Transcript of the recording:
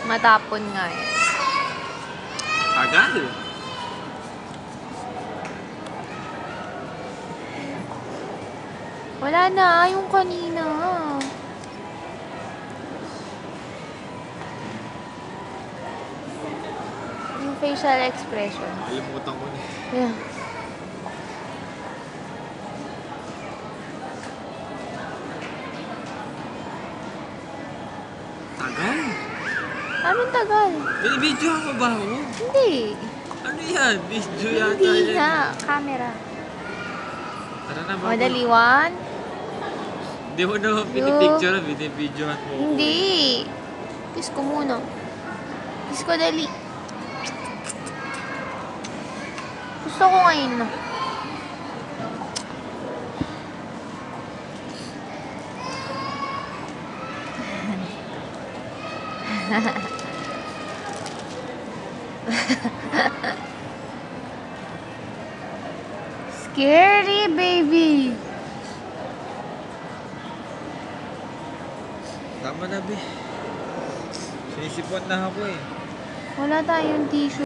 Matapon nga eh. Tagal. Wala na, yung kanina. Yung facial expression. Kalimutan ko na. Yeah. Tagal. Anong tagal? Binibidyo ako ba ako? Hindi. Ano yan? Video yata Hindi yan. nga. Camera. Tara na ba? O, dali. 1. Hindi mo naman pinipicture, binibidyohan mo. Hindi. Kiss ko muna. Kiss ko, dali. Gusto ko ngayon na. Scary, baby. Tama na, be. Sinisipon na ako eh. Wala tayong tissue.